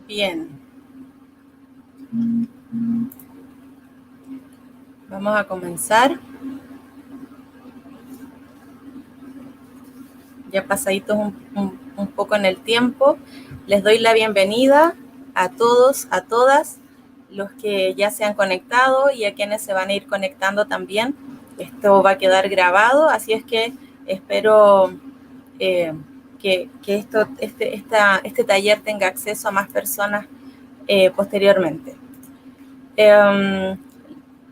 Bien. Vamos a comenzar. Ya pasaditos un poco en el tiempo, les doy la bienvenida a todos, a todas, los que ya se han conectado y a quienes se van a ir conectando también. Esto va a quedar grabado, así es que espero que este taller tenga acceso a más personas posteriormente.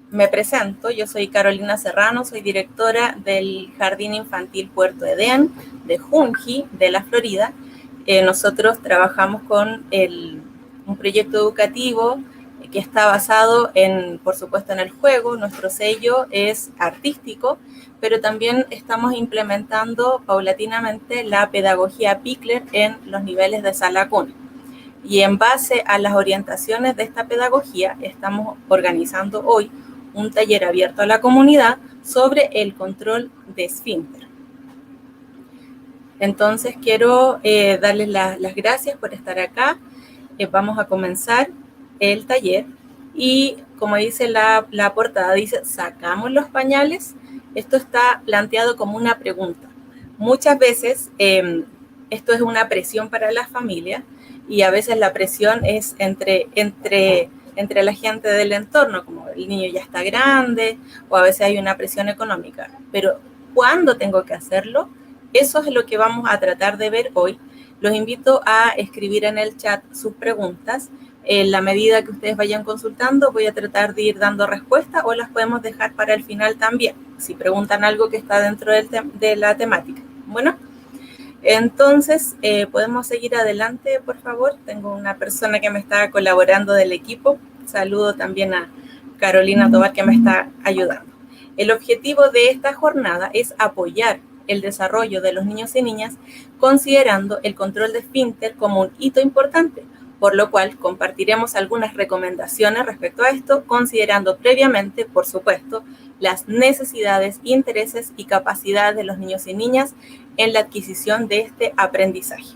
Me presento, yo soy Carolina Serrano, soy directora del Jardín Infantil Puerto Edén, de Junji, de la Florida. Nosotros trabajamos con un proyecto educativo que está basado por supuesto, en el juego. Nuestro sello es artístico, pero también estamos implementando paulatinamente la pedagogía Pikler en los niveles de sala cuna. Y en base a las orientaciones de esta pedagogía, estamos organizando hoy un taller abierto a la comunidad sobre el control de esfínter. Entonces, quiero darles las gracias por estar acá. Vamos a comenzar el taller y, como dice la portada, dice, ¿sacamos los pañales? Esto está planteado como una pregunta. Muchas veces esto es una presión para las familias y a veces la presión es entre la gente del entorno, como el niño ya está grande, o a veces hay una presión económica. Pero ¿cuándo tengo que hacerlo? Eso es lo que vamos a tratar de ver hoy. Los invito a escribir en el chat sus preguntas. En la medida que ustedes vayan consultando, voy a tratar de ir dando respuesta o las podemos dejar para el final también, si preguntan algo que está dentro de la temática. Bueno, entonces, ¿podemos seguir adelante, por favor? Tengo una persona que me está colaborando del equipo. Saludo también a Carolina Tobar, que me está ayudando. El objetivo de esta jornada es apoyar el desarrollo de los niños y niñas, considerando el control de esfínter como un hito importante, por lo cual compartiremos algunas recomendaciones respecto a esto, considerando previamente, por supuesto, las necesidades, intereses y capacidades de los niños y niñas en la adquisición de este aprendizaje.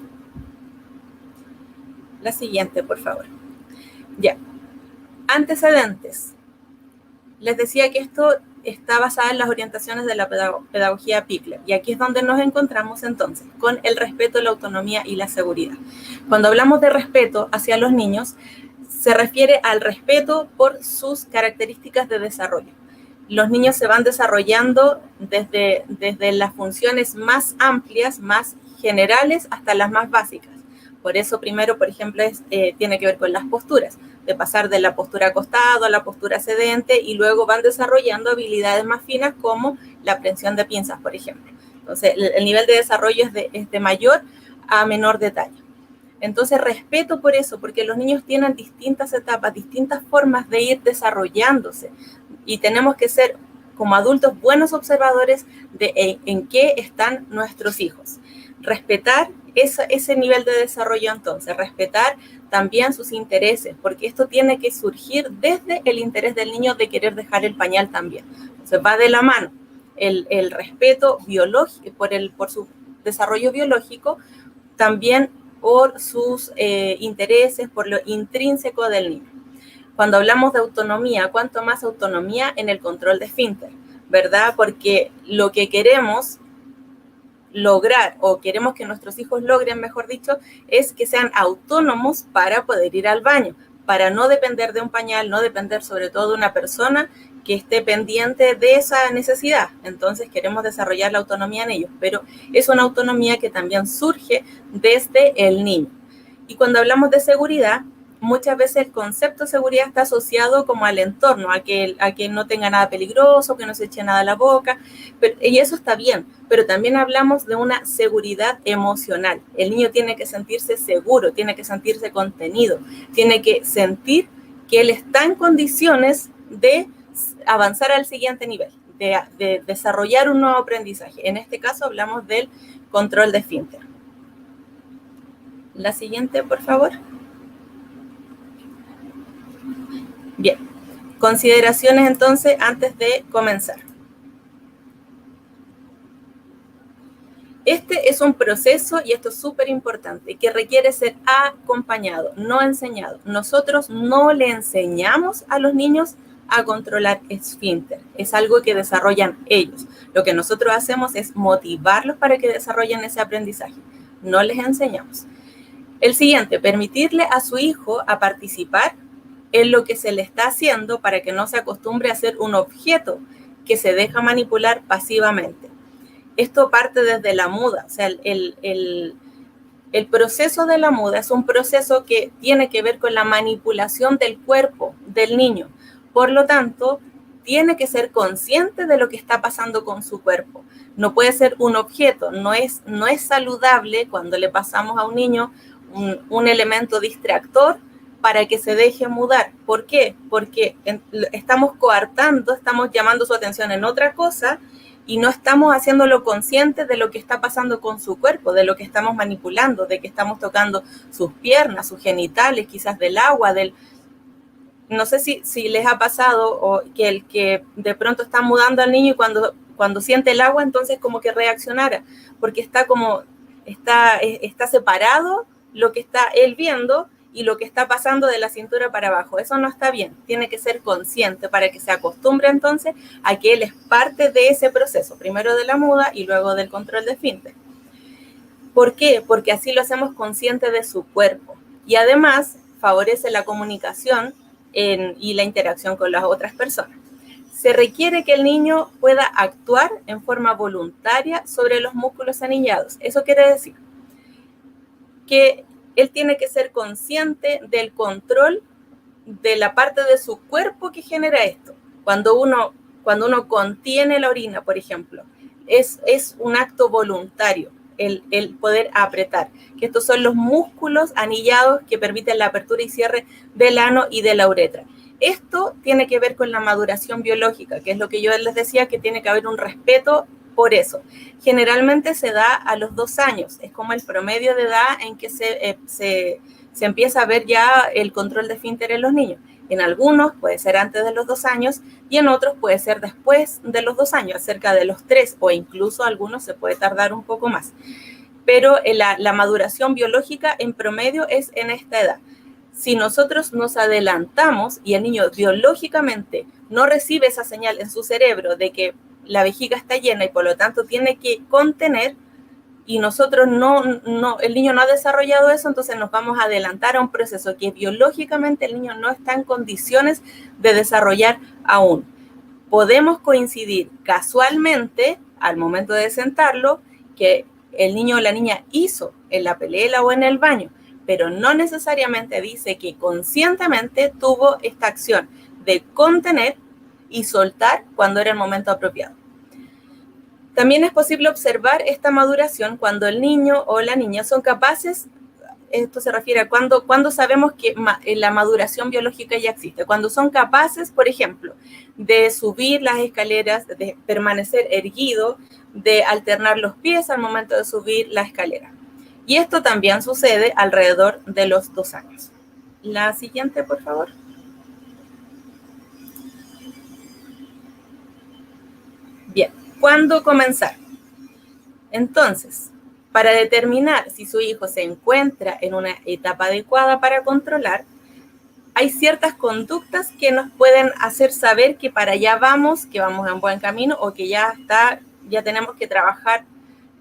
La siguiente, por favor. Ya. Antecedentes. Les decía que esto está basado en las orientaciones de la pedagogía Pikler. Y aquí es donde nos encontramos entonces, con el respeto, la autonomía y la seguridad. Cuando hablamos de respeto hacia los niños, se refiere al respeto por sus características de desarrollo. Los niños se van desarrollando desde las funciones más amplias, más generales, hasta las más básicas. Por eso, primero, por ejemplo, tiene que ver con las posturas, de pasar de la postura acostado a la postura sedente, y luego van desarrollando habilidades más finas como la aprehensión de pinzas, por ejemplo. Entonces, el nivel de desarrollo es de mayor a menor detalle. Entonces, respeto por eso, porque los niños tienen distintas etapas, distintas formas de ir desarrollándose, y tenemos que ser, como adultos, buenos observadores de en qué están nuestros hijos. Respetar ese nivel de desarrollo, entonces, respetar también sus intereses, porque esto tiene que surgir desde el interés del niño de querer dejar el pañal también. Entonces, va de la mano el respeto biológico, por su desarrollo biológico, también por sus intereses, por lo intrínseco del niño. Cuando hablamos de autonomía, ¿cuánto más autonomía en el control de esfínter? ¿Verdad? Porque lo que queremos lograr, o queremos que nuestros hijos logren, mejor dicho, es que sean autónomos para poder ir al baño, para no depender de un pañal, no depender sobre todo de una persona que esté pendiente de esa necesidad. Entonces queremos desarrollar la autonomía en ellos, pero es una autonomía que también surge desde el niño. Y cuando hablamos de seguridad, muchas veces el concepto de seguridad está asociado como al entorno, a que no tenga nada peligroso, que no se eche nada a la boca, y eso está bien, pero también hablamos de una seguridad emocional. El niño tiene que sentirse seguro, tiene que sentirse contenido, tiene que sentir que él está en condiciones de avanzar al siguiente nivel, de desarrollar un nuevo aprendizaje. En este caso hablamos del control de esfínter. La siguiente, por favor. Bien, consideraciones entonces antes de comenzar. Este es un proceso, y esto es súper importante, que requiere ser acompañado, no enseñado. Nosotros no le enseñamos a los niños a controlar esfínter. Es algo que desarrollan ellos. Lo que nosotros hacemos es motivarlos para que desarrollen ese aprendizaje. No les enseñamos. El siguiente, permitirle a su hijo a participar en lo que se le está haciendo para que no se acostumbre a ser un objeto que se deja manipular pasivamente. Esto parte desde la muda, o sea, el proceso de la muda es un proceso que tiene que ver con la manipulación del cuerpo del niño. Por lo tanto, tiene que ser consciente de lo que está pasando con su cuerpo. No puede ser un objeto, no es saludable cuando le pasamos a un niño un elemento distractor para que se deje mudar. ¿Por qué? Porque estamos coartando, estamos llamando su atención en otra cosa y no estamos haciéndolo consciente de lo que está pasando con su cuerpo, de lo que estamos manipulando, de que estamos tocando sus piernas, sus genitales, quizás del agua, no sé si les ha pasado o que el que de pronto está mudando al niño y cuando siente el agua, entonces como que reaccionara, porque está separado lo que está él viendo y lo que está pasando de la cintura para abajo. Eso no está bien, tiene que ser consciente para que se acostumbre entonces a que él es parte de ese proceso, primero de la muda y luego del control de esfínter. ¿Por qué? Porque así lo hacemos consciente de su cuerpo y además favorece la comunicación y la interacción con las otras personas. Se requiere que el niño pueda actuar en forma voluntaria sobre los músculos anillados. Eso quiere decir que él tiene que ser consciente del control de la parte de su cuerpo que genera esto. Cuando uno contiene la orina, por ejemplo, es un acto voluntario el poder apretar, que estos son los músculos anillados que permiten la apertura y cierre del ano y de la uretra. Esto tiene que ver con la maduración biológica, que es lo que yo les decía, que tiene que haber un respeto por eso. Generalmente se da a los 2 años, es como el promedio de edad en que se empieza a ver ya el control de esfínter en los niños. En algunos puede ser antes de los 2 años y en otros puede ser después de los 2 años, cerca de los 3 o incluso algunos se puede tardar un poco más. Pero la maduración biológica en promedio es en esta edad. Si nosotros nos adelantamos y el niño biológicamente no recibe esa señal en su cerebro de que la vejiga está llena y por lo tanto tiene que contener, y nosotros el niño no ha desarrollado eso, entonces nos vamos a adelantar a un proceso que biológicamente el niño no está en condiciones de desarrollar aún. Podemos coincidir casualmente al momento de sentarlo que el niño o la niña hizo en la pelela o en el baño, pero no necesariamente dice que conscientemente tuvo esta acción de contener y soltar cuando era el momento apropiado. También es posible observar esta maduración cuando el niño o la niña son capaces, esto se refiere a cuando sabemos que la maduración biológica ya existe, cuando son capaces, por ejemplo, de subir las escaleras, de permanecer erguido, de alternar los pies al momento de subir la escalera. Y esto también sucede alrededor de los 2 años. La siguiente, por favor. Bien, ¿cuándo comenzar? Entonces, para determinar si su hijo se encuentra en una etapa adecuada para controlar, hay ciertas conductas que nos pueden hacer saber que para allá vamos, que vamos en buen camino o que ya tenemos que trabajar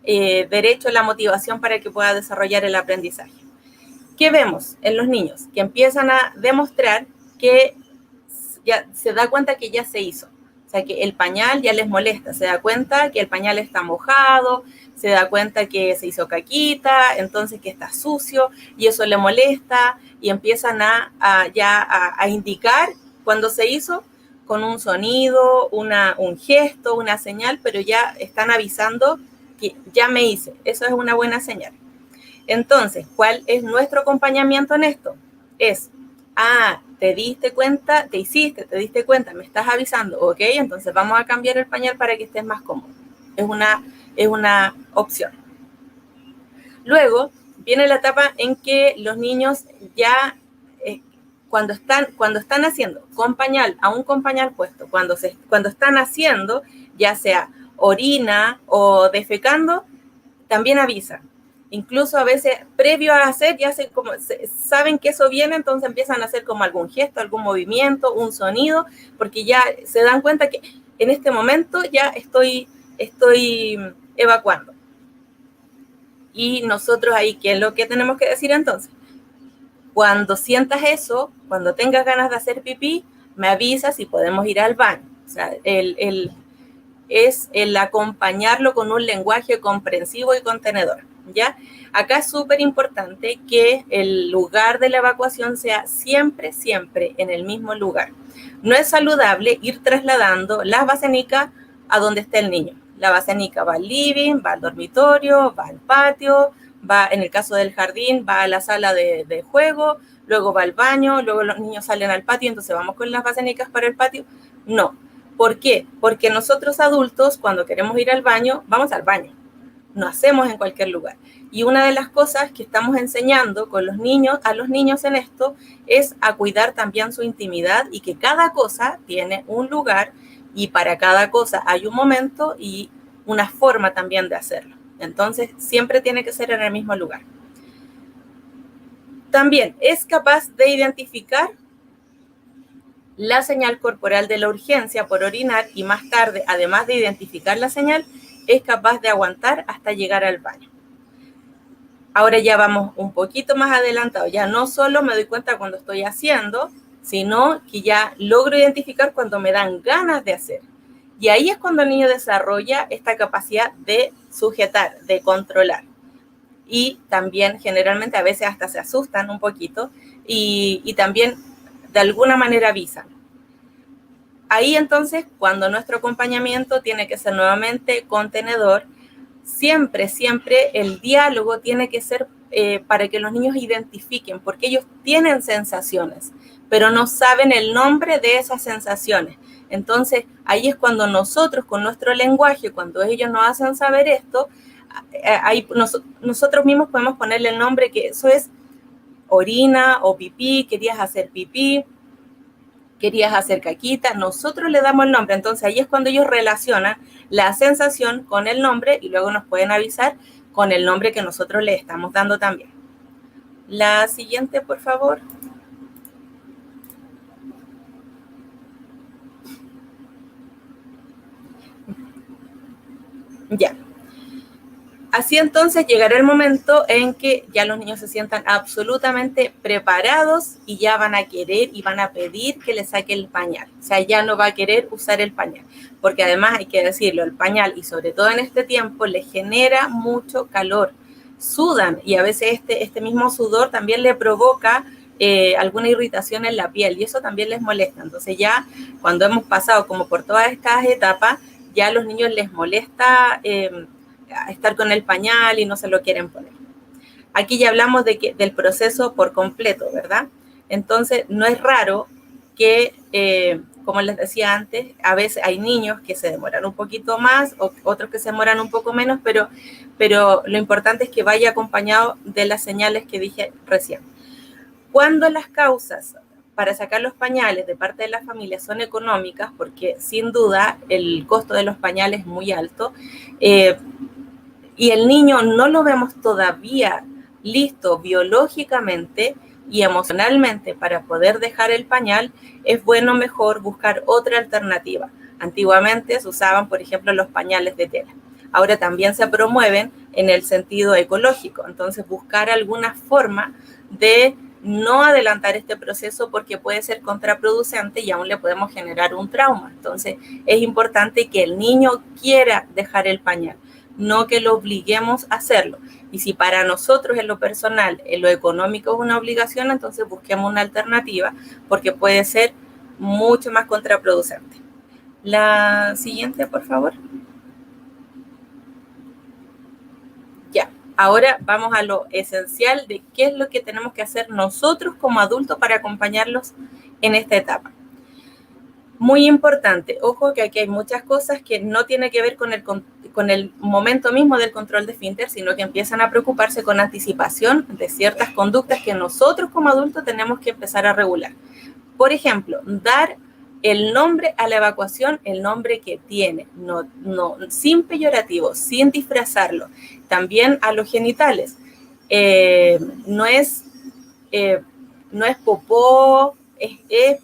derecho la motivación para que pueda desarrollar el aprendizaje. ¿Qué vemos en los niños? Que empiezan a demostrar que ya se da cuenta que ya se hizo. O sea, que el pañal ya les molesta, se da cuenta que el pañal está mojado, se da cuenta que se hizo caquita, entonces que está sucio y eso le molesta y empiezan a indicar cuando se hizo con un sonido, un gesto, una señal, pero ya están avisando que ya me hice. Eso es una buena señal. Entonces, ¿cuál es nuestro acompañamiento en esto? Es, te diste cuenta, te diste cuenta, me estás avisando, ok, entonces vamos a cambiar el pañal para que estés más cómodo. Es una opción. Luego viene la etapa en que los niños ya, cuando están haciendo con pañal, aún con pañal puesto, cuando están haciendo, ya sea orina o defecando, también avisa. Incluso a veces, previo a hacer, ya saben que eso viene, entonces empiezan a hacer como algún gesto, algún movimiento, un sonido, porque ya se dan cuenta que en este momento ya estoy evacuando. Y nosotros ahí, ¿qué es lo que tenemos que decir entonces? Cuando sientas eso, cuando tengas ganas de hacer pipí, me avisas y podemos ir al baño. O sea, es el acompañarlo con un lenguaje comprensivo y contenedor, ¿ya? Acá es súper importante que el lugar de la evacuación sea siempre, siempre en el mismo lugar. No es saludable ir trasladando las basenicas a donde esté el niño. La basenica va al living, va al dormitorio, va al patio, va, en el caso del jardín, va a la sala de juego, luego va al baño, luego los niños salen al patio, entonces vamos con las basenicas para el patio. No. ¿Por qué? Porque nosotros adultos, cuando queremos ir al baño, vamos al baño. No hacemos en cualquier lugar. Y una de las cosas que estamos enseñando con los niños, a los niños en esto, es a cuidar también su intimidad y que cada cosa tiene un lugar y para cada cosa hay un momento y una forma también de hacerlo. Entonces, siempre tiene que ser en el mismo lugar. También es capaz de identificar la señal corporal de la urgencia por orinar y más tarde, además de identificar la señal, es capaz de aguantar hasta llegar al baño. Ahora ya vamos un poquito más adelantado, ya no solo me doy cuenta cuando estoy haciendo, sino que ya logro identificar cuando me dan ganas de hacer. Y ahí es cuando el niño desarrolla esta capacidad de sujetar, de controlar. Y también generalmente a veces hasta se asustan un poquito y también de alguna manera avisan. Ahí entonces, cuando nuestro acompañamiento tiene que ser nuevamente contenedor, siempre, siempre el diálogo tiene que ser para que los niños identifiquen, porque ellos tienen sensaciones, pero no saben el nombre de esas sensaciones. Entonces, ahí es cuando nosotros, con nuestro lenguaje, cuando ellos nos hacen saber esto, ahí nosotros mismos podemos ponerle el nombre que eso es orina o pipí, querías hacer pipí, querías hacer caquita, nosotros le damos el nombre. Entonces ahí es cuando ellos relacionan la sensación con el nombre y luego nos pueden avisar con el nombre que nosotros le estamos dando también. La siguiente, por favor. Ya. Así entonces llegará el momento en que ya los niños se sientan absolutamente preparados y ya van a querer y van a pedir que les saque el pañal. O sea, ya no va a querer usar el pañal. Porque además hay que decirlo, el pañal y sobre todo en este tiempo les genera mucho calor. Sudan y a veces este mismo sudor también le provoca alguna irritación en la piel y eso también les molesta. Entonces ya cuando hemos pasado como por todas estas etapas, ya a los niños les molesta estar con el pañal y no se lo quieren poner. Aquí ya hablamos del proceso por completo, ¿verdad? Entonces, no es raro que, como les decía antes, a veces hay niños que se demoran un poquito más, o otros que se demoran un poco menos, pero lo importante es que vaya acompañado de las señales que dije recién. Cuando las causas para sacar los pañales de parte de la familia son económicas, porque sin duda el costo de los pañales es muy alto, y el niño no lo vemos todavía listo biológicamente y emocionalmente para poder dejar el pañal, es bueno mejor buscar otra alternativa. Antiguamente se usaban, por ejemplo, los pañales de tela. Ahora también se promueven en el sentido ecológico. Entonces, buscar alguna forma de no adelantar este proceso porque puede ser contraproducente y aún le podemos generar un trauma. Entonces, es importante que el niño quiera dejar el pañal, no que lo obliguemos a hacerlo. Y si para nosotros en lo personal, en lo económico es una obligación, entonces busquemos una alternativa porque puede ser mucho más contraproducente. La siguiente, por favor. Ya, ahora vamos a lo esencial de qué es lo que tenemos que hacer nosotros como adultos para acompañarlos en esta etapa. Muy importante, ojo que aquí hay muchas cosas que no tienen que ver con el momento mismo del control de esfínter, sino que empiezan a preocuparse con anticipación de ciertas conductas que nosotros como adultos tenemos que empezar a regular. Por ejemplo, dar el nombre a la evacuación, el nombre que tiene, sin peyorativo, sin disfrazarlo. También a los genitales. No es popó, ¿qué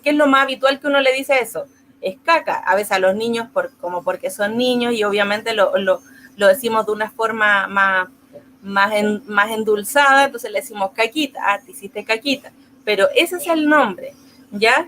es lo más habitual que uno le dice eso? Es caca. A veces a los niños, como porque son niños, y obviamente lo decimos de una forma más endulzada, entonces le decimos caquita, te hiciste caquita. Pero ese es el nombre, ¿ya?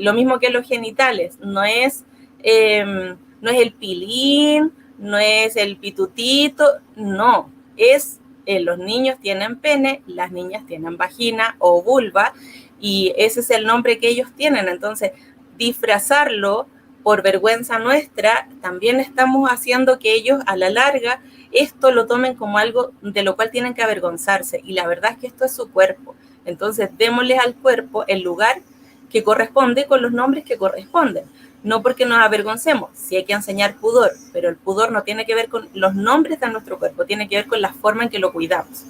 Lo mismo que los genitales, no es el pilín, no es el pitutito, no, es los niños tienen pene, las niñas tienen vagina o vulva, y ese es el nombre que ellos tienen. Entonces, disfrazarlo por vergüenza nuestra, también estamos haciendo que ellos a la larga esto lo tomen como algo de lo cual tienen que avergonzarse, y la verdad es que esto es su cuerpo. Entonces, démosles al cuerpo el lugar que corresponde con los nombres que corresponden. No porque nos avergoncemos, sí hay que enseñar pudor, pero el pudor no tiene que ver con los nombres de nuestro cuerpo, tiene que ver con la forma en que lo cuidamos.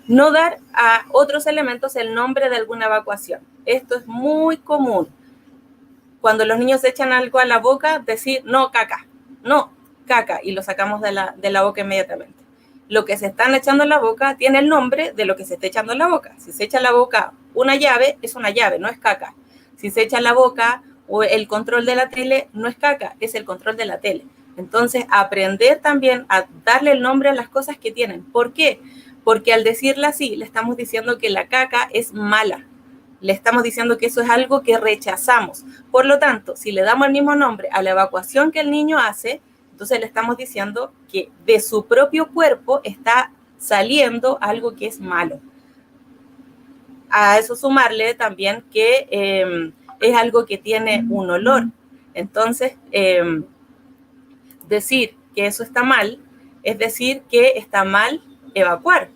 No dar a otros elementos el nombre de alguna evacuación. Esto es muy común. Cuando los niños echan algo a la boca, decir, no, caca, no, caca, y lo sacamos de la boca inmediatamente. Lo que se están echando en la boca tiene el nombre de lo que se está echando en la boca. Si se echa en la boca una llave, es una llave, no es caca. Si se echa en la boca o el control de la tele, no es caca, es el control de la tele. Entonces, aprender también a darle el nombre a las cosas que tienen. ¿Por qué? Porque al decirla así, le estamos diciendo que la caca es mala. Le estamos diciendo que eso es algo que rechazamos. Por lo tanto, si le damos el mismo nombre a la evacuación que el niño hace, entonces le estamos diciendo que de su propio cuerpo está saliendo algo que es malo. A eso sumarle también que es algo que tiene un olor. Entonces, decir que eso está mal es decir que está mal evacuar.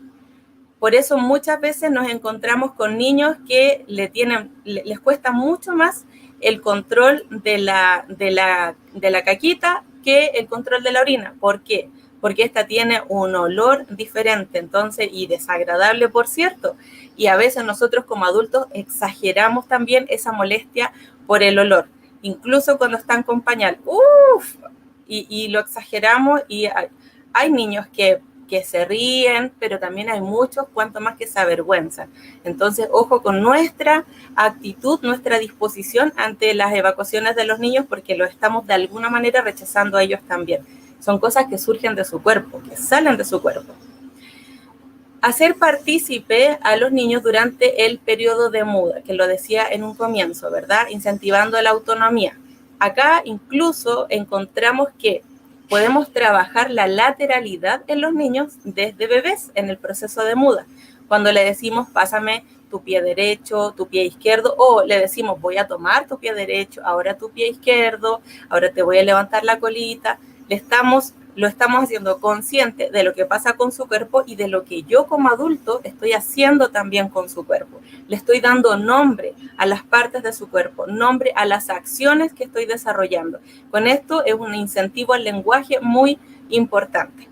Por eso muchas veces nos encontramos con niños que les cuesta mucho más el control de la caquita que el control de la orina. ¿Por qué? Porque esta tiene un olor diferente, entonces, y desagradable, por cierto. Y a veces nosotros como adultos exageramos también esa molestia por el olor. Incluso cuando están con pañal, y lo exageramos, y hay niños que se ríen, pero también hay muchos, cuanto más que se avergüenzan. Entonces, ojo con nuestra actitud, nuestra disposición ante las evacuaciones de los niños, porque lo estamos de alguna manera rechazando a ellos también. Son cosas que surgen de su cuerpo, que salen de su cuerpo. Hacer partícipe a los niños durante el periodo de muda, que lo decía en un comienzo, ¿verdad? Incentivando la autonomía. Acá incluso encontramos que podemos trabajar la lateralidad en los niños desde bebés en el proceso de muda. Cuando le decimos, pásame tu pie derecho, tu pie izquierdo, o le decimos, voy a tomar tu pie derecho, ahora tu pie izquierdo, ahora te voy a levantar la colita, lo estamos haciendo consciente de lo que pasa con su cuerpo y de lo que yo como adulto estoy haciendo también con su cuerpo. Le estoy dando nombre a las partes de su cuerpo, nombre a las acciones que estoy desarrollando. Con esto es un incentivo al lenguaje muy importante.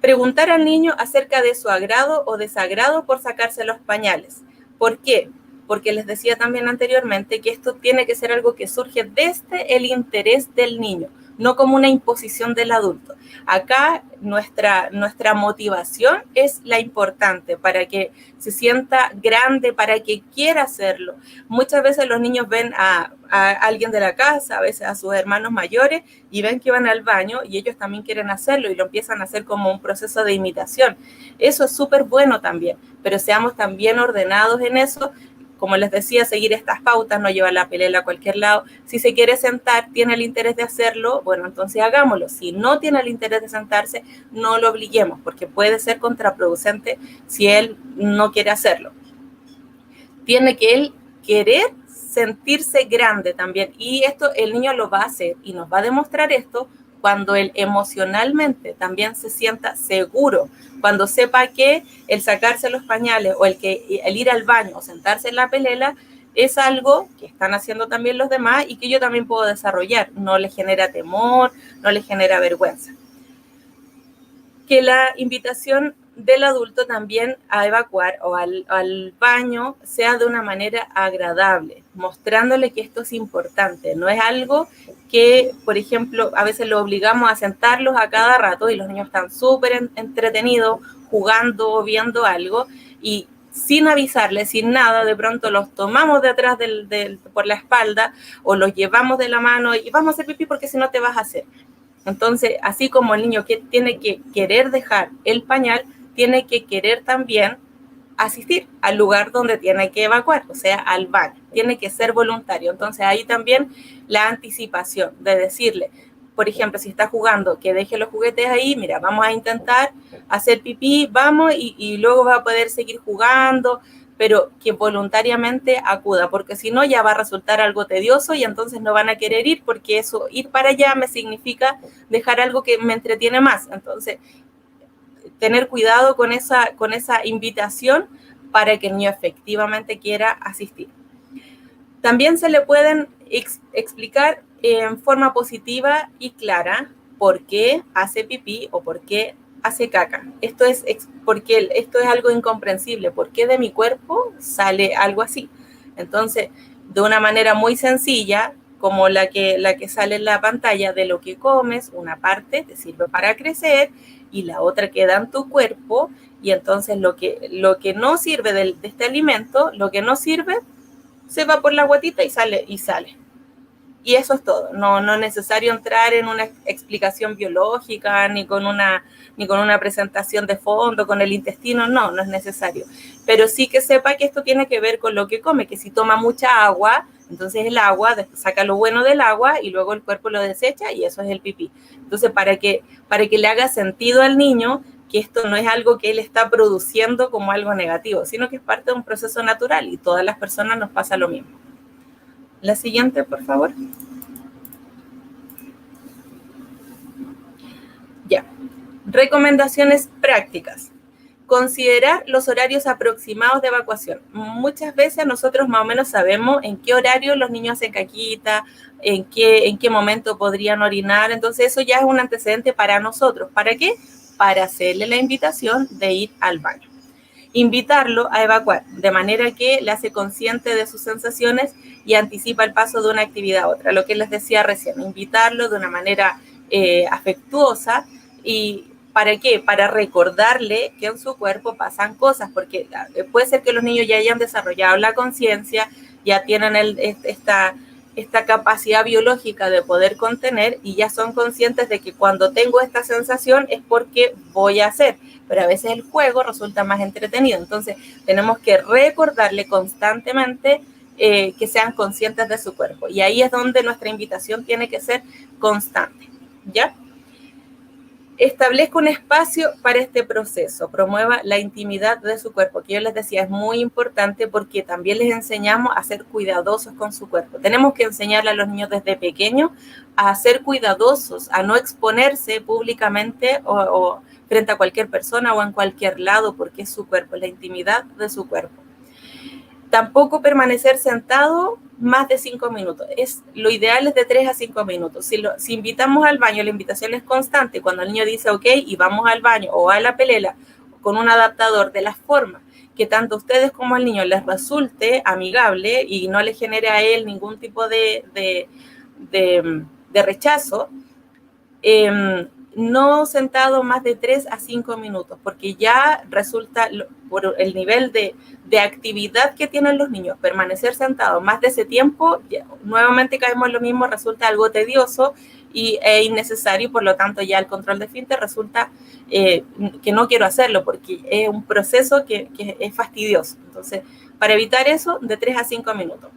Preguntar al niño acerca de su agrado o desagrado por sacarse los pañales. ¿Por qué? Porque les decía también anteriormente que esto tiene que ser algo que surge desde el interés del niño, no como una imposición del adulto. Acá nuestra motivación es la importante para que se sienta grande, para que quiera hacerlo. Muchas veces los niños ven a alguien de la casa, a veces a sus hermanos mayores, y ven que van al baño y ellos también quieren hacerlo y lo empiezan a hacer como un proceso de imitación. Eso es súper bueno también, pero seamos también ordenados en eso. Como les decía, seguir estas pautas, no llevar la pelela a cualquier lado. Si se quiere sentar, tiene el interés de hacerlo, bueno, entonces hagámoslo. Si no tiene el interés de sentarse, no lo obliguemos, porque puede ser contraproducente si él no quiere hacerlo. Tiene que él querer sentirse grande también, y esto el niño lo va a hacer y nos va a demostrar esto cuando él emocionalmente también se sienta seguro, cuando sepa que el sacarse los pañales o el ir al baño o sentarse en la pelela es algo que están haciendo también los demás y que yo también puedo desarrollar. No le genera temor, no le genera vergüenza. Que la invitación del adulto también a evacuar o al baño sea de una manera agradable, mostrándole que esto es importante. No es algo que, por ejemplo, a veces lo obligamos a sentarlos a cada rato y los niños están súper entretenidos jugando o viendo algo y sin avisarles, sin nada, de pronto los tomamos de atrás por la espalda o los llevamos de la mano y vamos a hacer pipí porque si no te vas a hacer. Entonces, así como el niño que tiene que querer dejar el pañal, tiene que querer también asistir al lugar donde tiene que evacuar, o sea, al baño. Tiene que ser voluntario. Entonces, ahí también la anticipación de decirle, por ejemplo, si está jugando, que deje los juguetes ahí, mira, vamos a intentar hacer pipí, vamos, y luego va a poder seguir jugando, pero que voluntariamente acuda, porque si no ya va a resultar algo tedioso y entonces no van a querer ir, porque eso, ir para allá me significa dejar algo que me entretiene más. Entonces, tener cuidado con esa invitación para que el niño efectivamente quiera asistir. También se le pueden explicar en forma positiva y clara por qué hace pipí o por qué hace caca. Esto es porque esto es algo incomprensible. ¿Por qué de mi cuerpo sale algo así? Entonces, de una manera muy sencilla, como la que sale en la pantalla, de lo que comes, una parte te sirve para crecer y la otra queda en tu cuerpo, y entonces lo que no sirve de este alimento, lo que no sirve, se va por la guatita y sale. Y eso es todo. No es necesario entrar en una explicación biológica, ni con una presentación de fondo, con el intestino, no es necesario. Pero sí que sepa que esto tiene que ver con lo que come, que si toma mucha agua, entonces el agua saca lo bueno del agua y luego el cuerpo lo desecha y eso es el pipí. Entonces, para que le haga sentido al niño que esto no es algo que él está produciendo como algo negativo, sino que es parte de un proceso natural y todas las personas nos pasa lo mismo. La siguiente, por favor. Ya. Recomendaciones prácticas. Considerar los horarios aproximados de evacuación. Muchas veces nosotros más o menos sabemos en qué horario los niños hacen caquita, en qué momento podrían orinar. Entonces eso ya es un antecedente para nosotros. ¿Para qué? Para hacerle la invitación de ir al baño. Invitarlo a evacuar, de manera que le hace consciente de sus sensaciones y anticipa el paso de una actividad a otra. Lo que les decía recién, invitarlo de una manera afectuosa. ¿Y para qué? Para recordarle que en su cuerpo pasan cosas, porque puede ser que los niños ya hayan desarrollado la conciencia, ya tienen esta capacidad biológica de poder contener y ya son conscientes de que cuando tengo esta sensación es porque voy a hacer, pero a veces el juego resulta más entretenido. Entonces tenemos que recordarle constantemente que sean conscientes de su cuerpo, y ahí es donde nuestra invitación tiene que ser constante, ¿ya? Establezca un espacio para este proceso, promueva la intimidad de su cuerpo, que yo les decía es muy importante porque también les enseñamos a ser cuidadosos con su cuerpo. Tenemos que enseñarle a los niños desde pequeños a ser cuidadosos, a no exponerse públicamente o frente a cualquier persona o en cualquier lado, porque es su cuerpo, la intimidad de su cuerpo. Tampoco permanecer sentado más de 5 minutos. Lo ideal es de 3 a 5 minutos. Si invitamos al baño, la invitación es constante. Cuando el niño dice ok y vamos al baño o a la pelela con un adaptador de la forma que tanto a ustedes como al niño les resulte amigable y no le genere a él ningún tipo de rechazo, no sentado más de 3 a 5 minutos, porque ya resulta, por el nivel de actividad que tienen los niños, permanecer sentado más de ese tiempo, ya, nuevamente caemos en lo mismo, resulta algo tedioso e innecesario, y por lo tanto ya el control de esfínter resulta que no quiero hacerlo, porque es un proceso que es fastidioso. Entonces, para evitar eso, de 3 a 5 minutos.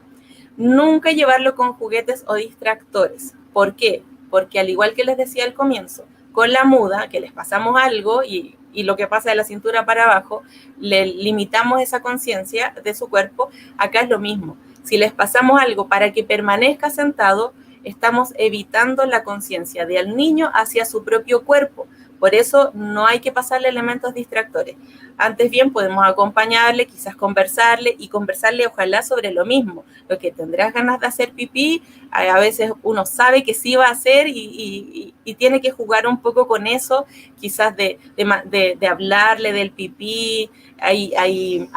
Nunca llevarlo con juguetes o distractores. ¿Por qué? Porque al igual que les decía al comienzo, con la muda, que les pasamos algo y lo que pasa de la cintura para abajo, le limitamos esa conciencia de su cuerpo. Acá es lo mismo. Si les pasamos algo para que permanezca sentado, estamos evitando la conciencia del niño hacia su propio cuerpo, Por eso no hay que pasarle elementos distractores. Antes bien podemos acompañarle, quizás conversarle y conversarle ojalá sobre lo mismo, lo que tendrás ganas de hacer pipí, a veces uno sabe que sí va a hacer y tiene que jugar un poco con eso, quizás de hablarle del pipí, hay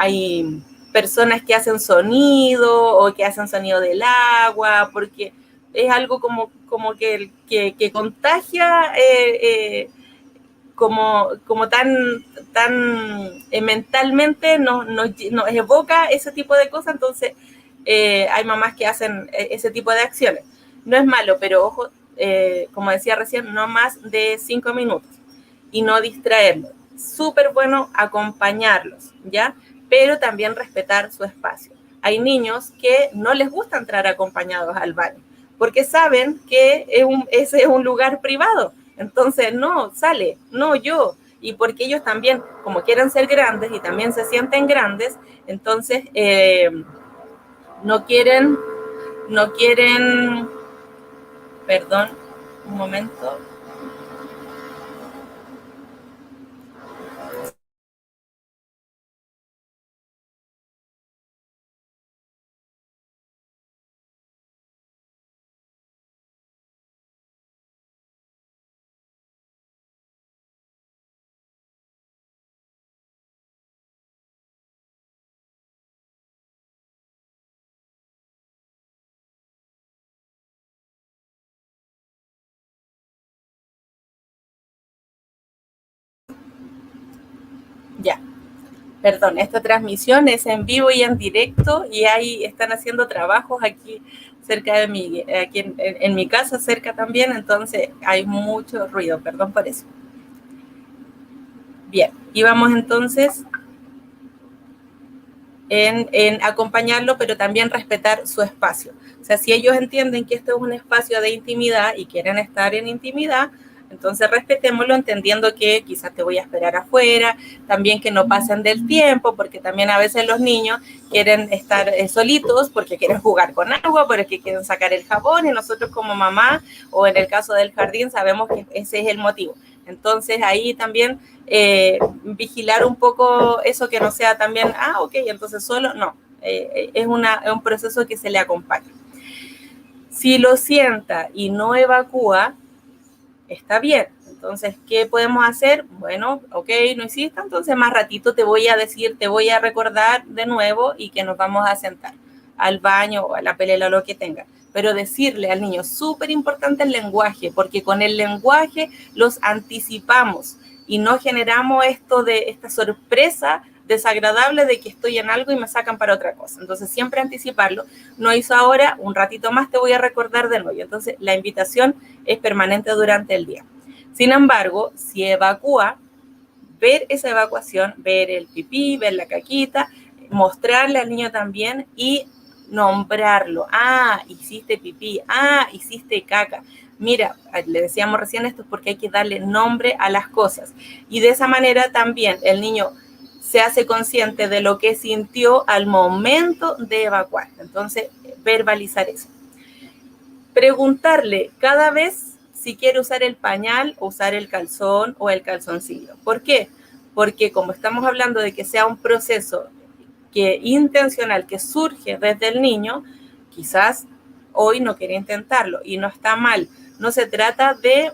personas que hacen sonido o que hacen sonido del agua, porque es algo como que contagia como tan mentalmente nos evoca ese tipo de cosas, entonces hay mamás que hacen ese tipo de acciones. No es malo, pero ojo, como decía recién, no más de 5 minutos y no distraerlos. Súper bueno acompañarlos, ¿ya? Pero también respetar su espacio. Hay niños que no les gusta entrar acompañados al baño porque saben que ese es un lugar privado. Entonces, no, sale, no yo. Y porque ellos también, como quieren ser grandes y también se sienten grandes, entonces no quieren, perdón, un momento. Ya, perdón, esta transmisión es en vivo y en directo y ahí están haciendo trabajos aquí cerca de mí, aquí en mi casa cerca también, entonces hay mucho ruido, perdón por eso. Bien, y vamos entonces en acompañarlo, pero también respetar su espacio. O sea, si ellos entienden que esto es un espacio de intimidad y quieren estar en intimidad, entonces respetémoslo entendiendo que quizás te voy a esperar afuera, también que no pasen del tiempo, porque también a veces los niños quieren estar solitos porque quieren jugar con agua, porque quieren sacar el jabón y nosotros como mamá o en el caso del jardín sabemos que ese es el motivo. Entonces ahí también vigilar un poco eso que no sea también, ok, entonces solo, no, es un proceso que se le acompaña. Si lo sienta y no evacúa, está bien. Entonces, ¿qué podemos hacer? Bueno, ok, no hiciste, entonces más ratito te voy a decir, te voy a recordar de nuevo y que nos vamos a sentar al baño o a la pelela o lo que tenga. Pero decirle al niño, súper importante el lenguaje, porque con el lenguaje los anticipamos y no generamos esta sorpresa desagradable de que estoy en algo y me sacan para otra cosa. Entonces, siempre anticiparlo. No hizo ahora, un ratito más te voy a recordar de nuevo. Entonces, la invitación es permanente durante el día. Sin embargo, si evacúa, ver esa evacuación, ver el pipí, ver la caquita, mostrarle al niño también y nombrarlo. Hiciste pipí, hiciste caca. Mira, le decíamos recién esto porque hay que darle nombre a las cosas. Y de esa manera también el niño se hace consciente de lo que sintió al momento de evacuar. Entonces, verbalizar eso. Preguntarle cada vez si quiere usar el pañal, usar el calzón o el calzoncillo. ¿Por qué? Porque como estamos hablando de que sea un proceso intencional que surge desde el niño, quizás hoy no quiere intentarlo y no está mal. No se trata de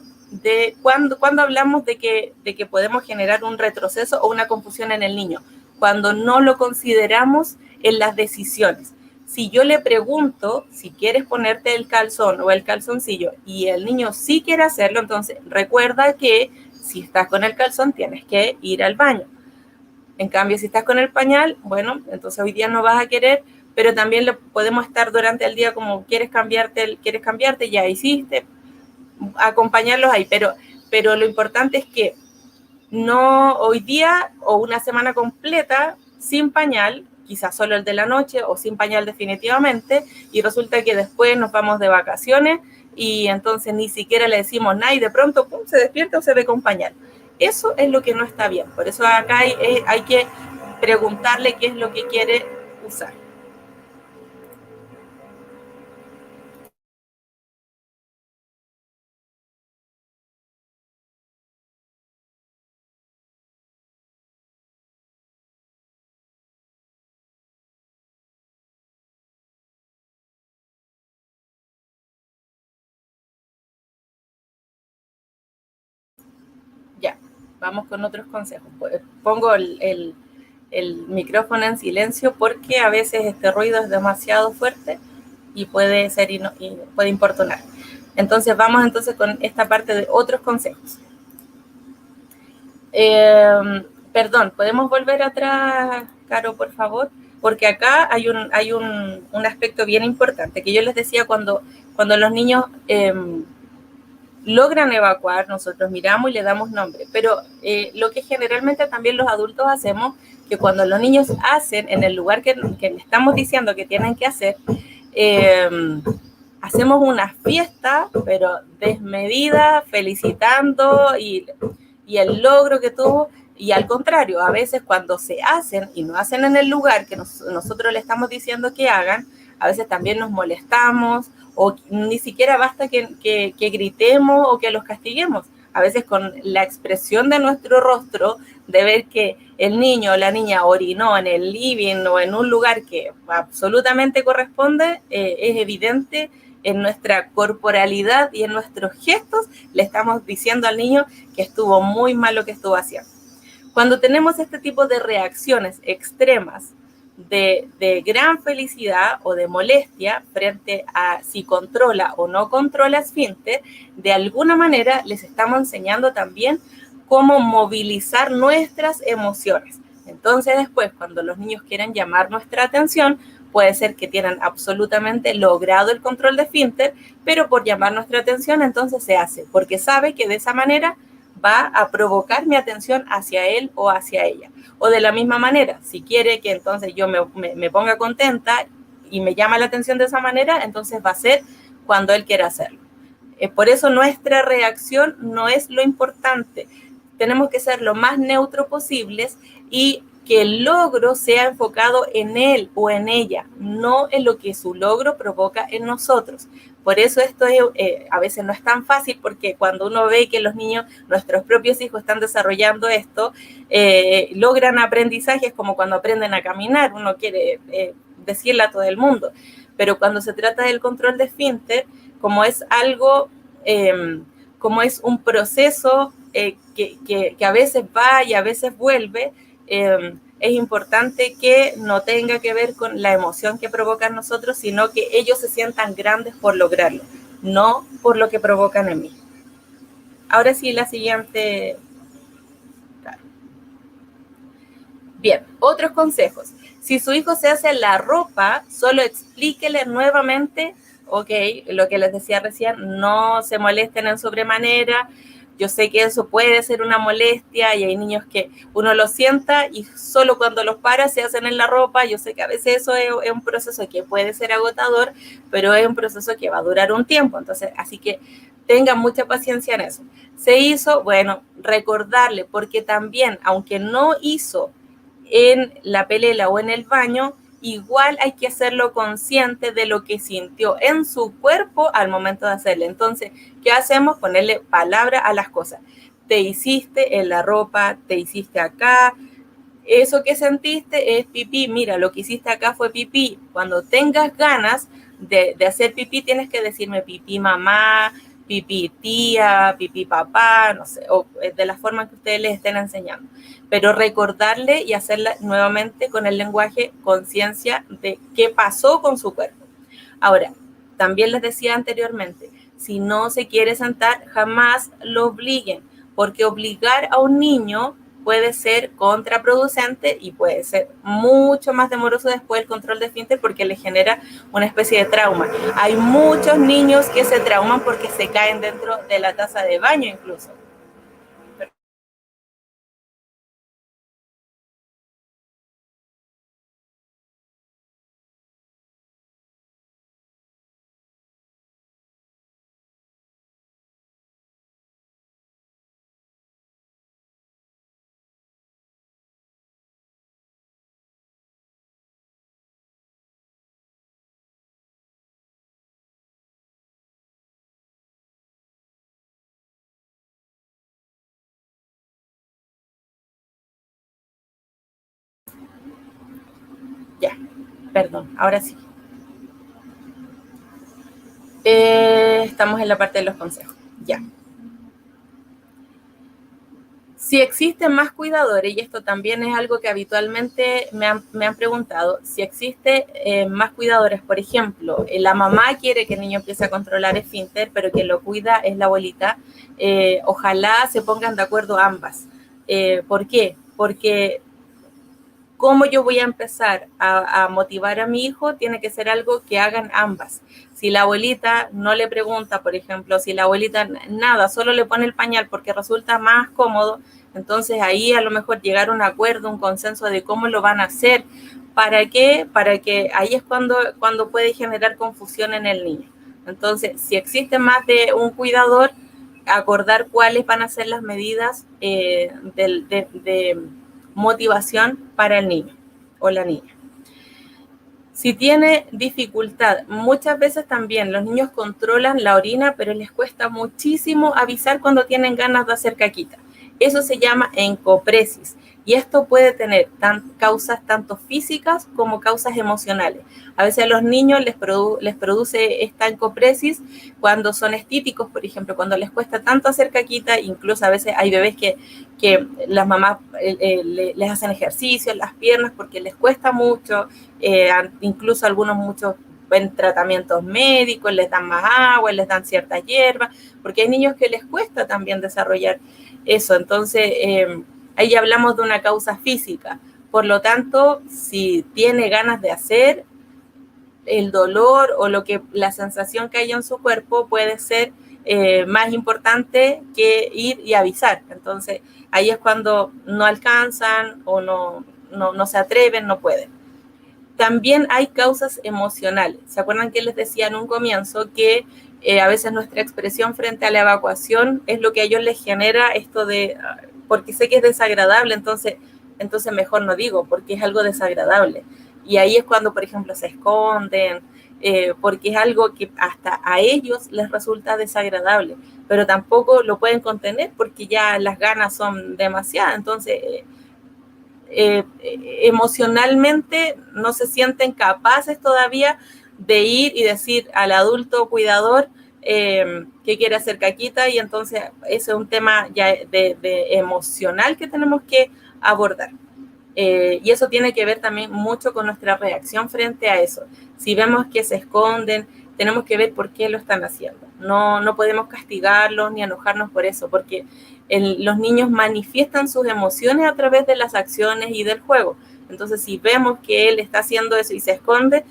cuando hablamos de que podemos generar un retroceso o una confusión en el niño, cuando no lo consideramos en las decisiones. Si yo le pregunto si quieres ponerte el calzón o el calzoncillo y el niño sí quiere hacerlo, entonces recuerda que si estás con el calzón tienes que ir al baño. En cambio, si estás con el pañal, bueno, entonces hoy día no vas a querer, pero también lo podemos estar durante el día como quieres cambiarte, ya hiciste, acompañarlos ahí, pero lo importante es que no hoy día o una semana completa sin pañal, quizás solo el de la noche o sin pañal definitivamente, y resulta que después nos vamos de vacaciones y entonces ni siquiera le decimos nada y de pronto pum, se despierta o se ve con pañal. Eso es lo que no está bien. Por eso acá hay que preguntarle qué es lo que quiere usar. vamos con otros consejos. Pongo el micrófono en silencio porque a veces este ruido es demasiado fuerte y puede ser y puede importunar. Entonces vamos entonces con esta parte de otros consejos. Perdón, ¿podemos volver atrás, Caro, por favor? Porque acá hay un aspecto bien importante, que yo les decía cuando los niños logran evacuar, nosotros miramos y le damos nombre, pero lo que generalmente también los adultos hacemos, que cuando los niños hacen en el lugar que le estamos diciendo que tienen que hacer, hacemos una fiesta, pero desmedida, felicitando y el logro que tuvo. Y al contrario, a veces cuando se hacen y no hacen en el lugar que nosotros le estamos diciendo que hagan, a veces también nos molestamos o ni siquiera basta que gritemos o que los castiguemos. A veces con la expresión de nuestro rostro, de ver que el niño o la niña orinó en el living o en un lugar que absolutamente corresponde, es evidente en nuestra corporalidad y en nuestros gestos, le estamos diciendo al niño que estuvo muy mal lo que estuvo haciendo. Cuando tenemos este tipo de reacciones extremas de gran felicidad o de molestia frente a si controla o no controla esfínter, de alguna manera les estamos enseñando también cómo movilizar nuestras emociones. Entonces después, cuando los niños quieren llamar nuestra atención, puede ser que tienen absolutamente logrado el control de esfínter, pero por llamar nuestra atención entonces se hace, porque sabe que de esa manera va a provocar mi atención hacia él o hacia ella. O de la misma manera, si quiere que entonces yo me ponga contenta y me llama la atención de esa manera, entonces va a ser cuando él quiera hacerlo. Por eso nuestra reacción no es lo importante. Tenemos que ser lo más neutro posibles y que el logro sea enfocado en él o en ella, no en lo que su logro provoca en nosotros. Por eso esto a veces no es tan fácil, porque cuando uno ve que los niños, nuestros propios hijos están desarrollando esto, logran aprendizajes como cuando aprenden a caminar, uno quiere decirle a todo el mundo, pero cuando se trata del control de esfínter, como es algo, como es un proceso que a veces va y a veces vuelve, es importante que no tenga que ver con la emoción que provocan nosotros, sino que ellos se sientan grandes por lograrlo, no por lo que provocan en mí. Ahora sí, la siguiente. Bien, otros consejos. Si su hijo se hace la ropa, solo explíquele nuevamente, ok, lo que les decía recién, no se molesten en sobremanera. Yo sé que eso puede ser una molestia y hay niños que uno los sienta y solo cuando los para se hacen en la ropa. Yo sé que a veces eso es un proceso que puede ser agotador, pero es un proceso que va a durar un tiempo. Entonces, así que tengan mucha paciencia en eso. Se hizo, bueno, recordarle, porque también, aunque no hizo en la pelela o en el baño, igual hay que hacerlo consciente de lo que sintió en su cuerpo al momento de hacerle. Entonces, ¿qué hacemos? Ponerle palabra a las cosas. Te hiciste en la ropa, te hiciste acá, eso que sentiste es pipí, mira, lo que hiciste acá fue pipí. Cuando tengas ganas de hacer pipí, tienes que decirme pipí mamá, pipí tía, pipí papá, no sé, o de la forma que ustedes les estén enseñando. Pero recordarle y hacerla nuevamente con el lenguaje conciencia de qué pasó con su cuerpo. Ahora, también les decía anteriormente, si no se quiere sentar, jamás lo obliguen, porque obligar a un niño puede ser contraproducente y puede ser mucho más demoroso después el control de esfínter, porque le genera una especie de trauma. Hay muchos niños que se trauman porque se caen dentro de la taza de baño incluso. Ya, perdón, ahora sí. Estamos en la parte de los consejos. Ya. Si existen más cuidadores, y esto también es algo que habitualmente me han preguntado, si existe más cuidadores, por ejemplo, la mamá quiere que el niño empiece a controlar el esfínter, pero quien lo cuida es la abuelita, ojalá se pongan de acuerdo ambas. ¿Por qué? Porque cómo yo voy a empezar a motivar a mi hijo tiene que ser algo que hagan ambas. Si la abuelita no le pregunta, por ejemplo, si la abuelita nada, solo le pone el pañal porque resulta más cómodo, entonces ahí a lo mejor llegar a un acuerdo, un consenso de cómo lo van a hacer. ¿Para qué? Para que ahí es cuando puede generar confusión en el niño. Entonces, si existe más de un cuidador, acordar cuáles van a ser las medidas de motivación para el niño o la niña. Si tiene dificultad, muchas veces también los niños controlan la orina, pero les cuesta muchísimo avisar cuando tienen ganas de hacer caquita. Eso se llama encopresis y esto puede tener causas tanto físicas como causas emocionales. A veces a los niños les produce esta encopresis cuando son estíticos, por ejemplo, cuando les cuesta tanto hacer caquita, incluso a veces hay bebés que las mamás les hacen ejercicio en las piernas porque les cuesta mucho, incluso muchos en tratamientos médicos, les dan más agua, les dan ciertas hierbas, porque hay niños que les cuesta también desarrollar eso. Entonces, ahí hablamos de una causa física. Por lo tanto, si tiene ganas de hacer, el dolor o la sensación que hay en su cuerpo puede ser más importante que ir y avisar. Entonces, ahí es cuando no alcanzan o no se atreven, no pueden. También hay causas emocionales. ¿Se acuerdan que les decía en un comienzo que a veces nuestra expresión frente a la evacuación es lo que a ellos les genera esto de, porque sé que es desagradable, entonces mejor no digo, porque es algo desagradable. Y ahí es cuando, por ejemplo, se esconden, porque es algo que hasta a ellos les resulta desagradable, pero tampoco lo pueden contener porque ya las ganas son demasiadas. Entonces, emocionalmente no se sienten capaces todavía de ir y decir al adulto cuidador que quiere hacer caquita, y entonces ese es un tema ya de emocional que tenemos que abordar. Y eso tiene que ver también mucho con nuestra reacción frente a eso. Si vemos que se esconden, tenemos que ver por qué lo están haciendo. No podemos castigarlos ni enojarnos por eso, porque los niños manifiestan sus emociones a través de las acciones y del juego. Entonces, si vemos que él está haciendo eso y se esconde,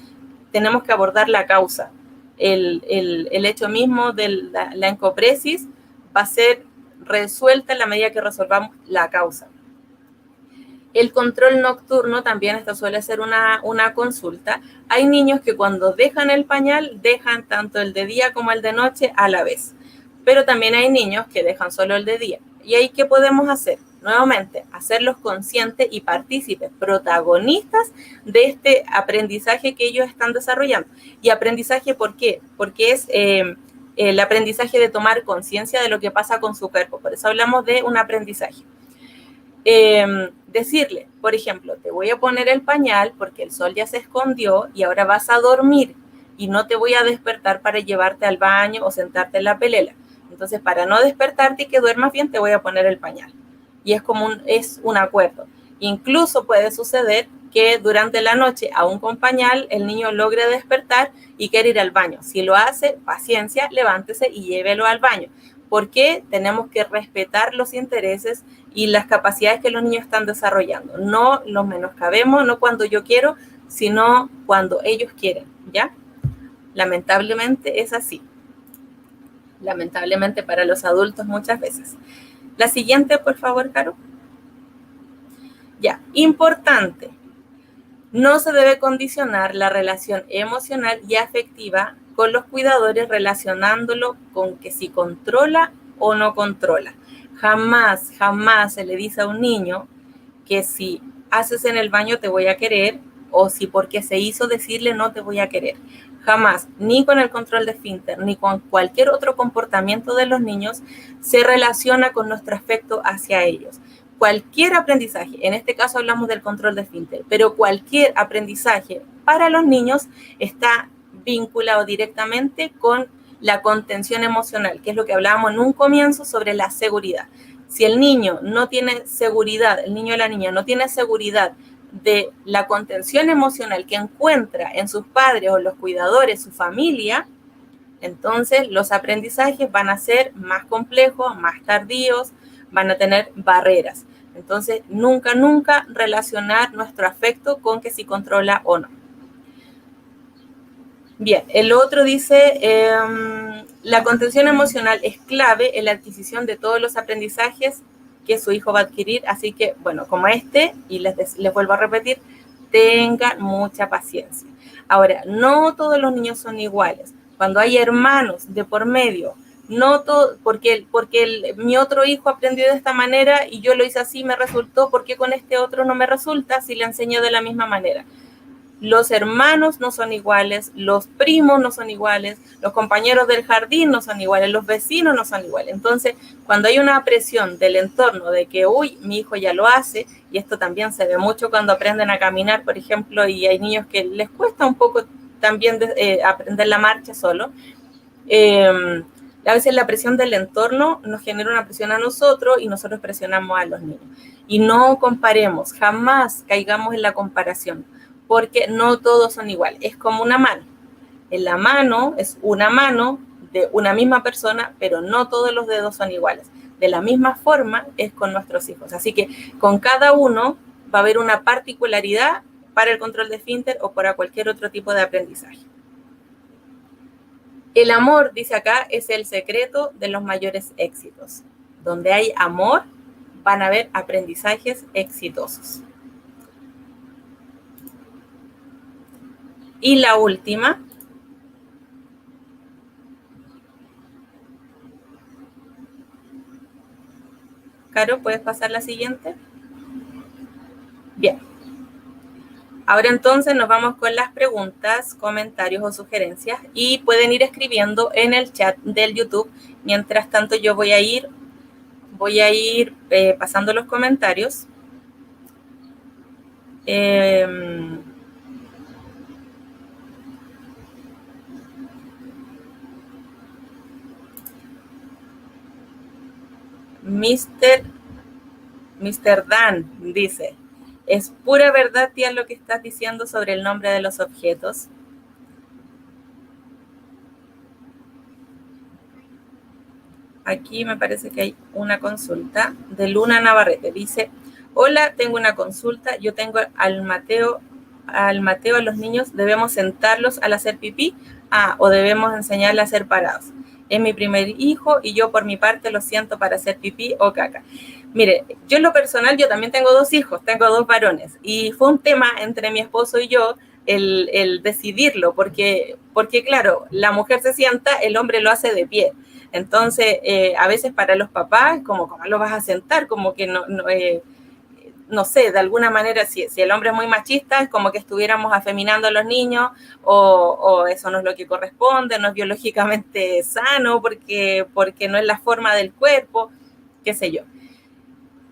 tenemos que abordar la causa. El hecho mismo de la encopresis va a ser resuelta en la medida que resolvamos la causa. El control nocturno también, esto suele ser una consulta. Hay niños que cuando dejan el pañal, dejan tanto el de día como el de noche a la vez. Pero también hay niños que dejan solo el de día. ¿Y ahí qué podemos hacer? Nuevamente, hacerlos conscientes y partícipes, protagonistas de este aprendizaje que ellos están desarrollando. ¿Y aprendizaje por qué? Porque es el aprendizaje de tomar conciencia de lo que pasa con su cuerpo. Por eso hablamos de un aprendizaje. Decirle, por ejemplo, te voy a poner el pañal porque el sol ya se escondió y ahora vas a dormir y no te voy a despertar para llevarte al baño o sentarte en la pelela. Entonces, para no despertarte y que duermas bien, te voy a poner el pañal. Y es un acuerdo. Incluso puede suceder que durante la noche, aún con pañal, el niño logre despertar y quiere ir al baño. Si lo hace, paciencia, levántese y llévelo al baño. Porque tenemos que respetar los intereses y las capacidades que los niños están desarrollando. No los menoscabemos, no cuando yo quiero, sino cuando ellos quieren, ¿ya? Lamentablemente es así. Lamentablemente para los adultos muchas veces. La siguiente, por favor, Caro. Ya, importante. No se debe condicionar la relación emocional y afectiva con los cuidadores relacionándolo con que si controla o no controla. Jamás, jamás se le dice a un niño que si haces en el baño te voy a querer, o si porque se hizo decirle no te voy a querer. Jamás, ni con el control de esfínter, ni con cualquier otro comportamiento de los niños se relaciona con nuestro afecto hacia ellos. Cualquier aprendizaje, en este caso hablamos del control de esfínter, pero cualquier aprendizaje para los niños está vinculado directamente con la contención emocional, que es lo que hablábamos en un comienzo sobre la seguridad. Si el niño no tiene seguridad, el niño o la niña no tiene seguridad de la contención emocional que encuentra en sus padres o los cuidadores, su familia, entonces los aprendizajes van a ser más complejos, más tardíos, van a tener barreras. Entonces, nunca relacionar nuestro afecto con que si controla o no. Bien, el otro dice, la contención emocional es clave en la adquisición de todos los aprendizajes que su hijo va a adquirir, así que, bueno, como y les vuelvo a repetir, tengan mucha paciencia. Ahora, no todos los niños son iguales. Cuando hay hermanos de por medio, no todo, porque mi otro hijo aprendió de esta manera y yo lo hice así, me resultó, ¿por qué con este otro no me resulta si le enseño de la misma manera? Los hermanos no son iguales, los primos no son iguales, los compañeros del jardín no son iguales, los vecinos no son iguales. Entonces, cuando hay una presión del entorno de que, uy, mi hijo ya lo hace, y esto también se ve mucho cuando aprenden a caminar, por ejemplo, y hay niños que les cuesta un poco también aprender la marcha solo, a veces la presión del entorno nos genera una presión a nosotros y nosotros presionamos a los niños. Y no comparemos, jamás caigamos en la comparación, porque no todos son iguales. Es como una mano. En la mano es una mano de una misma persona, pero no todos los dedos son iguales. De la misma forma es con nuestros hijos. Así que con cada uno va a haber una particularidad para el control de esfínter o para cualquier otro tipo de aprendizaje. El amor, dice acá, es el secreto de los mayores éxitos. Donde hay amor, van a haber aprendizajes exitosos. Y la última. Caro, ¿puedes pasar la siguiente? Bien. Ahora entonces nos vamos con las preguntas, comentarios o sugerencias y pueden ir escribiendo en el chat del YouTube. Mientras tanto yo voy a ir pasando los comentarios. Mr. Dan dice, ¿es pura verdad, tía, lo que estás diciendo sobre el nombre de los objetos? Aquí me parece que hay una consulta de Luna Navarrete. Dice, hola, tengo una consulta. Yo tengo al Mateo, a los niños, ¿debemos sentarlos al hacer pipí? ¿O debemos enseñarles a hacer parados? Es mi primer hijo y yo por mi parte lo siento para hacer pipí o caca. Mire, yo en lo personal, yo también tengo 2 hijos, tengo 2 varones. Y fue un tema entre mi esposo y yo el decidirlo, porque claro, la mujer se sienta, el hombre lo hace de pie. Entonces, a veces para los papás, ¿cómo lo vas a sentar? Como que no sé, de alguna manera, si el hombre es muy machista, es como que estuviéramos afeminando a los niños, o eso no es lo que corresponde, no es biológicamente sano, porque no es la forma del cuerpo, qué sé yo.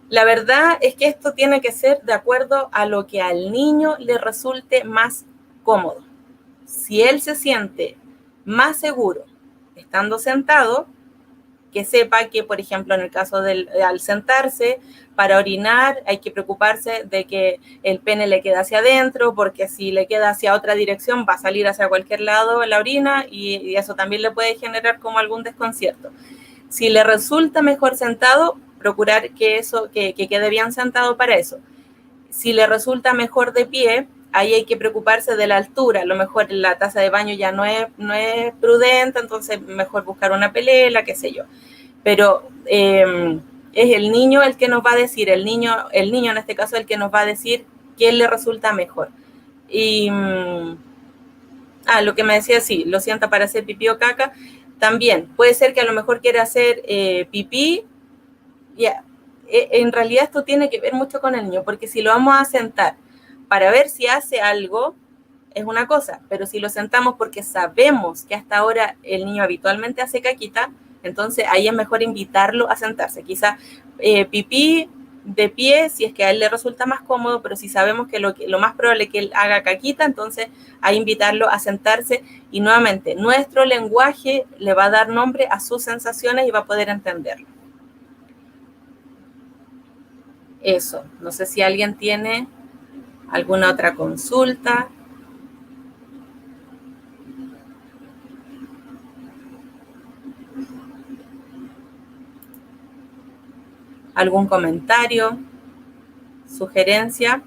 La verdad es que esto tiene que ser de acuerdo a lo que al niño le resulte más cómodo. Si él se siente más seguro estando sentado, que sepa que, por ejemplo, en el caso al sentarse para orinar, hay que preocuparse de que el pene le quede hacia adentro, porque si le queda hacia otra dirección va a salir hacia cualquier lado la orina y eso también le puede generar como algún desconcierto. Si le resulta mejor sentado, procurar que quede bien sentado para eso. Si le resulta mejor de pie, ahí hay que preocuparse de la altura. A lo mejor la taza de baño ya no es prudente, entonces mejor buscar una pelela, qué sé yo. Pero es el niño el que nos va a decir, el niño en este caso el que nos va a decir qué le resulta mejor. Y lo que me decía, sí, lo sienta para hacer pipí o caca. También puede ser que a lo mejor quiera hacer pipí. En realidad esto tiene que ver mucho con el niño, porque si lo vamos a sentar para ver si hace algo, es una cosa, pero si lo sentamos porque sabemos que hasta ahora el niño habitualmente hace caquita, entonces ahí es mejor invitarlo a sentarse. Quizá pipí de pie, si es que a él le resulta más cómodo, pero si sabemos que lo más probable es que él haga caquita, entonces ahí invitarlo a sentarse y nuevamente nuestro lenguaje le va a dar nombre a sus sensaciones y va a poder entenderlo. Eso, no sé si alguien tiene alguna otra consulta. ¿Algún comentario? ¿Sugerencia?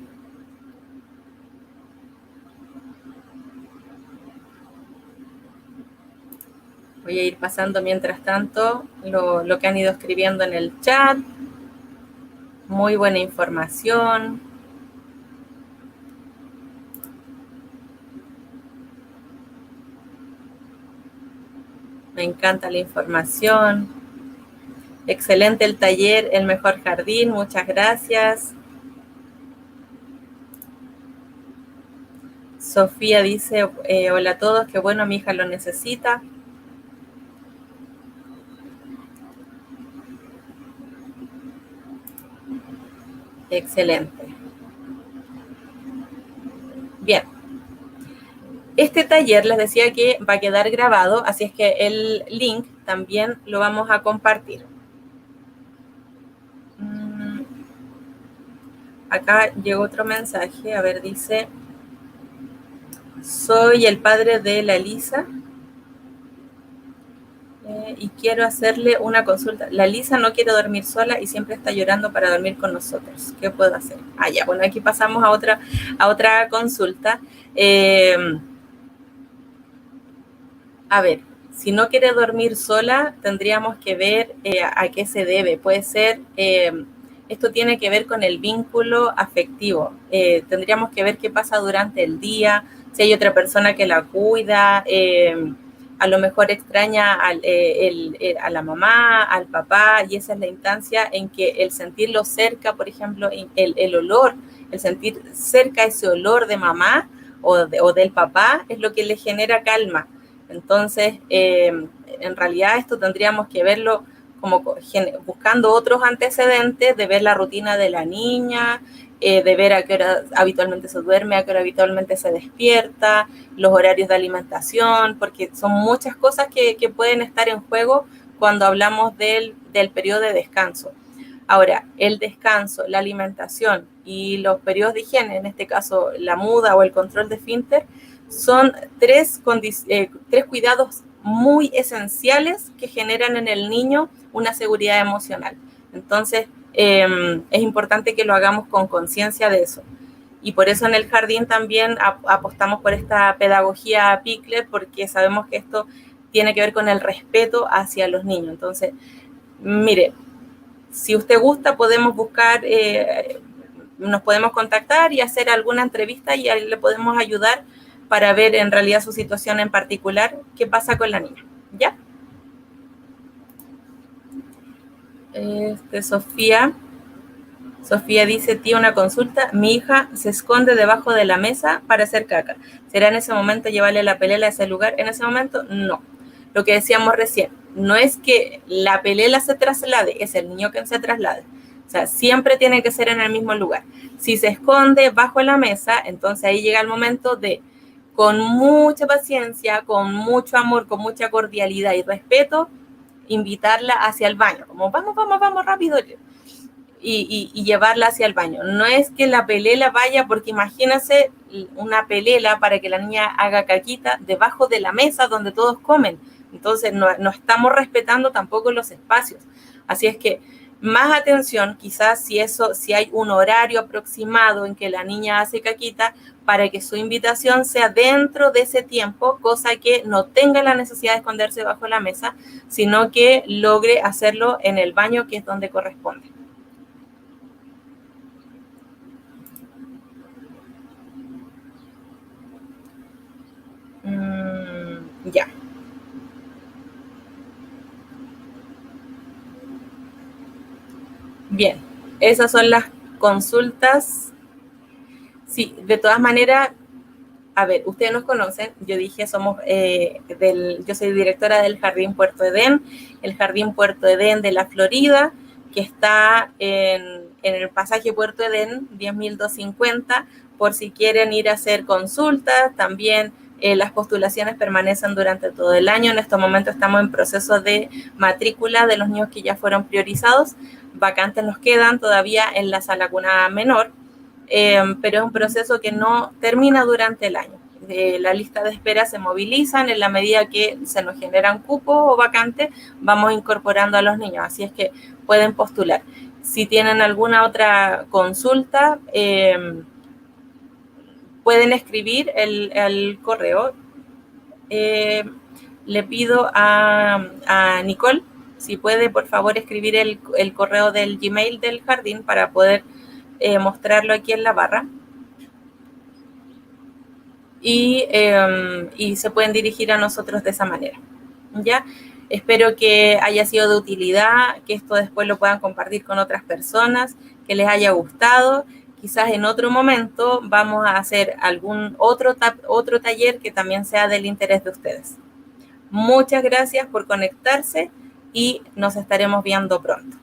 Voy a ir pasando mientras tanto lo que han ido escribiendo en el chat. Muy buena información. Me encanta la información. Excelente el taller, el mejor jardín. Muchas gracias. Sofía dice, hola a todos, qué bueno, mi hija lo necesita. Excelente. Bien. Este taller les decía que va a quedar grabado, así es que el link también lo vamos a compartir. Acá llegó otro mensaje, a ver, dice, soy el padre de la Lisa y quiero hacerle una consulta. La Lisa no quiere dormir sola y siempre está llorando para dormir con nosotros. ¿Qué puedo hacer? Ah, ya, bueno, aquí pasamos a otra consulta. A ver, si no quiere dormir sola, tendríamos que ver a qué se debe. Puede ser, esto tiene que ver con el vínculo afectivo. Tendríamos que ver qué pasa durante el día, si hay otra persona que la cuida, a lo mejor extraña a la mamá, al papá, y esa es la instancia en que el sentirlo cerca, por ejemplo, el olor, el sentir cerca ese olor de mamá o del papá es lo que le genera calma. Entonces, en realidad esto tendríamos que verlo como buscando otros antecedentes, de ver la rutina de la niña, de ver a qué hora habitualmente se duerme, a qué hora habitualmente se despierta, los horarios de alimentación, porque son muchas cosas que pueden estar en juego cuando hablamos del periodo de descanso. Ahora, el descanso, la alimentación y los periodos de higiene, en este caso la muda o el control de esfínter, son tres cuidados muy esenciales que generan en el niño una seguridad emocional. Entonces, es importante que lo hagamos con conciencia de eso. Y por eso en el jardín también apostamos por esta pedagogía Pickler, porque sabemos que esto tiene que ver con el respeto hacia los niños. Entonces, mire, si usted gusta, podemos buscar, nos podemos contactar y hacer alguna entrevista y ahí le podemos ayudar para ver en realidad su situación en particular, qué pasa con la niña, ¿ya? Sofía dice, tía, una consulta, mi hija se esconde debajo de la mesa para hacer caca. ¿Será en ese momento llevarle la pelela a ese lugar? En ese momento, no. Lo que decíamos recién, no es que la pelela se traslade, es el niño quien se traslade. O sea, siempre tiene que ser en el mismo lugar. Si se esconde bajo la mesa, entonces ahí llega el momento de, con mucha paciencia, con mucho amor, con mucha cordialidad y respeto, invitarla hacia el baño, como vamos rápido, y llevarla hacia el baño. No es que la pelela vaya, porque imagínense una pelela para que la niña haga caquita debajo de la mesa donde todos comen. Entonces no estamos respetando tampoco los espacios. Así es que más atención, quizás si hay un horario aproximado en que la niña hace caquita, para que su invitación sea dentro de ese tiempo, cosa que no tenga la necesidad de esconderse bajo la mesa, sino que logre hacerlo en el baño, que es donde corresponde. Ya. Bien, esas son las consultas. Sí, de todas maneras, a ver, ustedes nos conocen, yo dije, yo soy directora del Jardín Puerto Edén, el Jardín Puerto Edén de la Florida, que está en el pasaje Puerto Edén, 10.250, por si quieren ir a hacer consultas, también Las postulaciones permanecen durante todo el año. En estos momentos estamos en proceso de matrícula de los niños que ya fueron priorizados. Vacantes nos quedan todavía en la sala cuna menor, pero es un proceso que no termina durante el año. La lista de espera se movilizan en la medida que se nos generan cupos o vacantes, vamos incorporando a los niños, así es que pueden postular. Si tienen alguna otra consulta, pueden escribir el correo. Le pido a Nicole, si puede, por favor, escribir el correo del Gmail del jardín para poder mostrarlo aquí en la barra. Y se pueden dirigir a nosotros de esa manera. ¿Ya? Espero que haya sido de utilidad, que esto después lo puedan compartir con otras personas, que les haya gustado. Quizás en otro momento vamos a hacer algún otro taller que también sea del interés de ustedes. Muchas gracias por conectarse y nos estaremos viendo pronto.